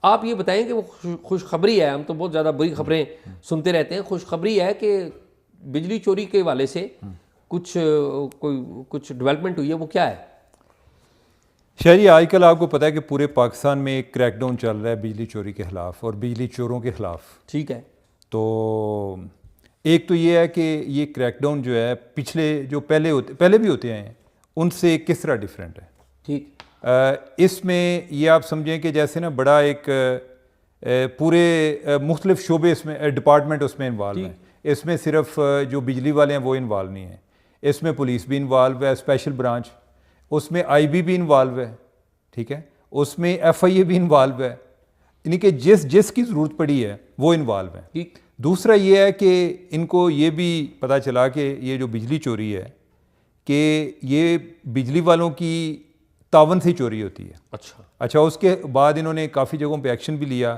आप ये बताएं कि वो खुशखबरी है, हम तो बहुत ज़्यादा बुरी खबरें सुनते रहते हैं, खुशखबरी है कि बिजली चोरी के हवाले से कुछ डेवलपमेंट हुई है, वो क्या है? शहरी, आजकल आपको पता है कि पूरे पाकिस्तान में एक क्रैकडाउन चल रहा है बिजली चोरी के ख़िलाफ़ और बिजली चोरों के ख़िलाफ़। ठीक है। तो एक तो ये है कि ये क्रैकडाउन जो है पिछले जो पहले भी होते हैं उनसे किस तरह डिफरेंट है। ठीक। इसमें ये आप समझें कि जैसे ना बड़ा एक पूरे मुख्तलिफ शोबे इसमें डिपार्टमेंट उसमें इन्वॉल्व हैं। इसमें सिर्फ जो बिजली वाले हैं वो इन्वॉल्व नहीं है, इसमें पुलिस भी इन्वॉल्व है, स्पेशल ब्रांच, उसमें आईबी भी इन्वॉल्व है, ठीक है, उसमें एफआईए भी इन्वॉल्व है, यानी कि जिसकी ज़रूरत पड़ी है वो इन्वॉल्व है। ठीक। दूसरा ये है कि इनको ये भी पता चला कि ये जो बिजली चोरी है कि ये बिजली वालों की तावन से चोरी होती है। अच्छा, उसके बाद इन्होंने काफ़ी जगहों पे एक्शन भी लिया,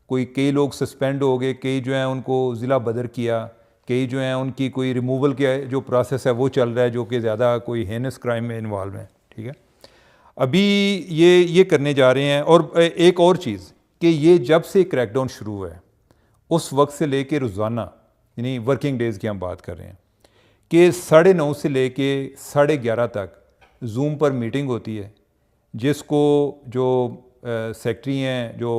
कई लोग सस्पेंड हो गए, कई जो हैं उनको ज़िला बदर किया, कई जो हैं उनकी कोई रिमूवल के जो प्रोसेस है वो चल रहा है, जो कि ज़्यादा कोई हेनस क्राइम में इन्वॉल्व है। ठीक है, अभी ये करने जा रहे हैं। और एक और चीज़ कि ये जब से क्रैकडाउन शुरू हुआ है उस वक्त से लेके रोज़ाना, यानी वर्किंग डेज़ की हम बात कर रहे हैं, कि 9:30 से लेके 11:30 तक जूम पर मीटिंग होती है, जिसको जो सेक्रेटरी हैं, जो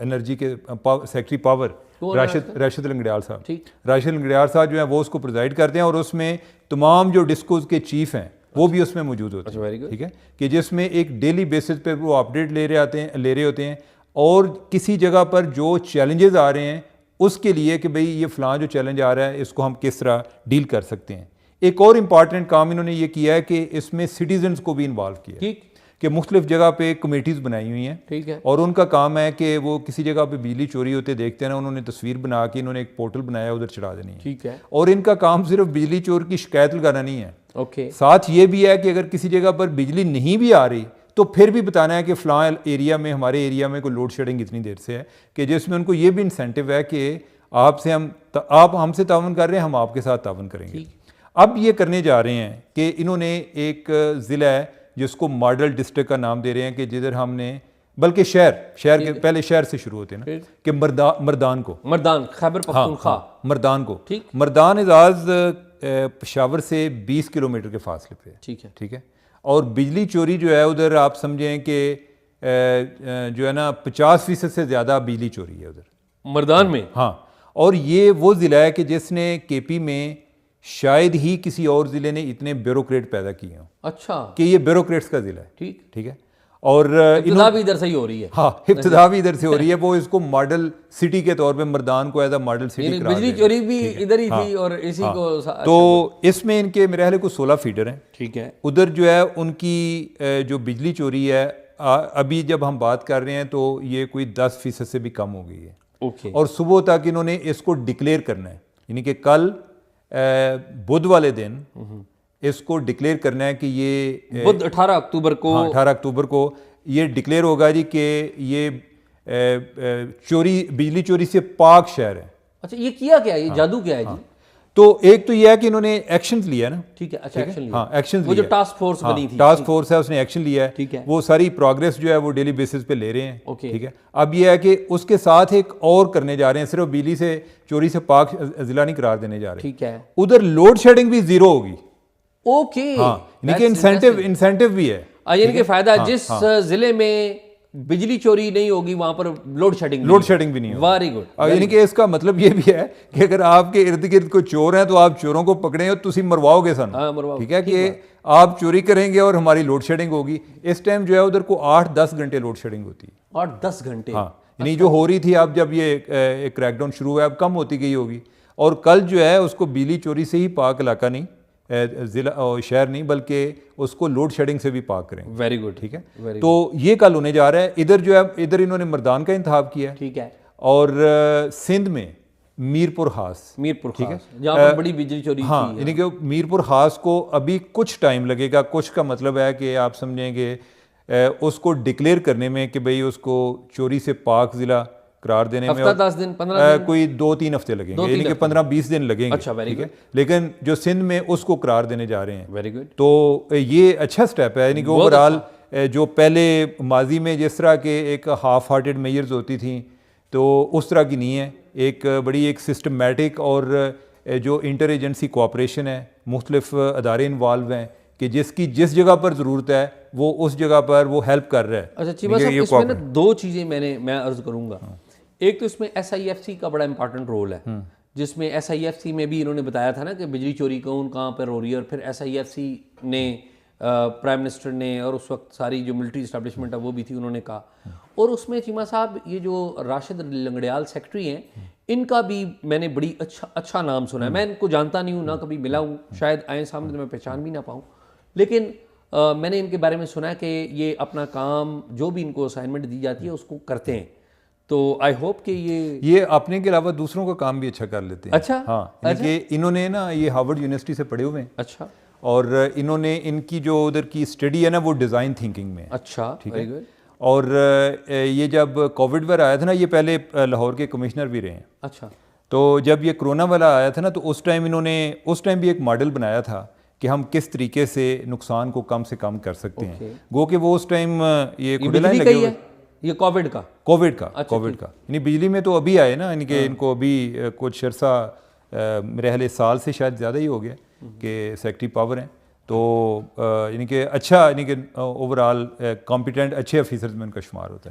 एनर्जी के सेक्रेटरी पावर राशिद लंगड़ियाल साहब जो हैं वो उसको प्रिजाइड करते हैं, और उसमें तमाम जो डिस्कोज के चीफ हैं वो भी उसमें मौजूद होते हैं। ठीक है, कि जिसमें एक डेली बेसिस पे वो अपडेट ले रहे होते हैं और किसी जगह पर जो चैलेंजेस आ रहे हैं उसके लिए कि भाई ये फ़लाँ जो चैलेंज आ रहा है इसको हम किस तरह डील कर सकते हैं। एक और इम्पॉर्टेंट काम इन्होंने ये किया है कि इसमें सिटीजन्स को भी इन्वॉल्व किया, कि मुख्तलिफ जगह पे कमेटीज़ बनाई हुई हैं। ठीक है। और उनका काम है कि वो किसी जगह पे बिजली चोरी होते देखते हैं ना, उन्होंने तस्वीर बना के इन्होंने एक पोर्टल बनाया, उधर चढ़ा देनी है। ठीक है। और इनका काम सिर्फ बिजली चोर की शिकायत लगाना नहीं है, ओके, साथ ये भी है कि अगर किसी जगह पर बिजली नहीं भी आ रही तो फिर भी बताना है कि फ़लाँ एरिया में, हमारे एरिया में कोई लोड शेडिंग इतनी देर से है, कि जिसमें उनको ये भी इंसेंटिव है कि आप हमसे तावन कर रहे हैं, हम आपके साथ तावन करेंगे। अब ये करने जा रहे हैं कि इन्होंने एक ज़िला है जिसको मॉडल डिस्ट्रिक्ट का नाम दे रहे हैं, कि जिधर हमने, बल्कि शहर के पहले शहर से शुरू होते हैं ना, कि मर्दान खैबर पख्तूनख्वा, मर्दान को, मर्दान एजाज पेशावर से 20 किलोमीटर के फासले पे। ठीक है। और बिजली चोरी जो है उधर आप समझें कि जो है ना 50% से ज़्यादा बिजली चोरी है उधर मर्दान में। हाँ, और ये वो ज़िला है कि जिसने केपी में शायद ही किसी और ज़िले ने इतने ब्यूरोक्रेट पैदा किए हों। अच्छा, कि ये ब्यूरोक्रेट्स का ज़िला है। ठीक है। और इब्तिदा भी इधर से ही हो रही है। हाँ, इब्तिदा भी इधर से हो रही है। वो इसको मॉडल सिटी के तौर पे मर्दान को एज अ मॉडल सिटी करार बिजली चोरी भी इधर ही थी और इसी को। तो इसमें इनके मेरे ख्याल को 16 फीडर हैं। ठीक है। उधर जो है उनकी जो बिजली चोरी है अभी जब हम बात कर रहे हैं तो ये कोई 10% से भी कम हो गई है। ओके। और सुबह तक इन्होंने इसको डिक्लेयर करना है, यानी कि कल बुध वाले दिन इसको डिक्लेयर करना है कि ये बुध 18 अक्टूबर को। हाँ, 18 अक्टूबर को ये डिक्लेयर होगा जी कि ये बिजली चोरी से पाक शहर है। अच्छा, ये किया क्या है, ये जादू क्या है जी? तो एक तो ये है कि इन्होंने एक्शन लिया ना। ठीक है। अच्छा, एक्शन लिया। हाँ, एक्शन वो जो टास्क फोर्स बनी थी, टास्क फोर्स है, उसने एक्शन लिया है। ठीक है। वो सारी प्रोग्रेस जो है वो डेली बेसिस पे ले रहे हैं। ओके। ठीक है। अब ये है कि उसके साथ एक और करने जा रहे हैं, सिर्फ बिजली से चोरी से पाक जिला नहीं करार देने जा रहे। ठीक है। उधर लोड शेडिंग भी जीरो होगी। ओके। हाँ, यानी कि इंसेंटिव भी है, यानी कि फायदा, जिस जिले में बिजली चोरी नहीं होगी वहां पर लोड शेडिंग भी नहीं होगी। Very good. यानी कि इसका मतलब ये भी है कि अगर आपके इर्द गिर्द कोई चोर हैं तो आप चोरों को पकड़े और तुसी मरवाओगे सन। ठीक है, कि आप चोरी करेंगे और हमारी लोड शेडिंग होगी। इस टाइम जो है उधर को 8-10 घंटे लोड शेडिंग होती है। 8-10 घंटे? हाँ, यानी जो हो रही थी अब जब ये क्रैकडाउन शुरू हुआ है अब कम होती गई होगी। और कल जो है उसको बिजली चोरी से ही पाक इलाका नहीं, जिला और शहर नहीं, बल्कि उसको लोड शेडिंग से भी पाक करेंगे। Very good. ठीक है। तो ये कल होने जा रहा है। इधर जो है इधर इन्होंने मर्दान का इंतखाब किया है। ठीक है। और सिंध में मीरपुर खास, ठीक है, जहाँ पर बड़ी बिजली चोरी हाँ, यानी कि मीरपुर खास को अभी कुछ टाइम लगेगा। कुछ का मतलब है कि आप समझेंगे उसको डिक्लेयर करने में कि भाई उसको चोरी से पाक जिला करार देने में 10 दिन 15 दिन कोई 2-3 हफ्ते लगेंगे, यानी कि 15-20 दिन लगेंगे। अच्छा, वेरी गुड। लेकिन जो सिंध में उसको करार देने जा रहे हैं। Very good. तो ये अच्छा स्टेप है, यानी कि ओवरऑल जो पहले माजी में जिस तरह के एक हाफ हार्टेड मेजर्स होती थी तो उस तरह की नहीं है। एक बड़ी एक सिस्टमेटिक और जो इंटर एजेंसी कोऑपरेशन है, मुख्तलिफ अदारे इन्वॉल्व हैं कि जिसकी जिस जगह पर ज़रूरत है वो उस जगह पर वो हेल्प कर रहा है। अच्छा चीमा साहब, इसमें ना दो चीज़ें मैं अर्ज़ करूँगा। एक तो इसमें SIFC का बड़ा इंपॉर्टेंट रोल है, जिसमें SIFC में भी इन्होंने बताया था ना कि बिजली चोरी कौन कहाँ पर हो रही है, और फिर SIFC ने प्राइम मिनिस्टर ने और उस वक्त सारी जो मिलिट्री इस्टेब्लिशमेंट है वो भी थी, उन्होंने कहा। और उसमें चीमा साहब ये जो राशिद लंगड़ियाल सेक्रेटरी हैं, इनका भी मैंने बड़ी अच्छा नाम सुना है। मैं इनको जानता नहीं हूँ, ना कभी मिला हूँ, शायद आए सामने मैं पहचान भी ना पाऊँ, लेकिन मैंने इनके बारे में सुना है कि ये अपना काम जो भी इनको असाइनमेंट दी जाती है उसको करते हैं। तो आई होप कि ये अपने के अलावा दूसरों का काम भी अच्छा कर लेते हैं। अच्छा, हाँ, कि इन्होंने ना ये हार्वर्ड यूनिवर्सिटी से पढ़े हुए हैं। अच्छा, और इन्होंने इनकी जो उधर की स्टडी है ना वो डिज़ाइन थिंकिंग में। अच्छा, ठीक है। और ये जब कोविड वाला आया था ना, ये पहले लाहौर के कमिश्नर भी रहे हैं। अच्छा, तो जब ये कोरोना वाला आया था ना तो उस टाइम भी एक मॉडल बनाया था कि हम किस तरीके से नुकसान को कम से कम कर सकते हैं। गो कि वो उस टाइम ये खुदेलाइन लगे हुए, ये कोविड का यानी बिजली में तो अभी आए ना, इनको अभी कुछ अर्सा मेरे ख्याल साल से शायद ज़्यादा ही हो गया कि सेक्रेटरी पावर हैं। तो यानी कि अच्छा, यानी कि ओवरऑल कॉम्पिटेंट अच्छे ऑफिसर्स में उनका शुमार होता है।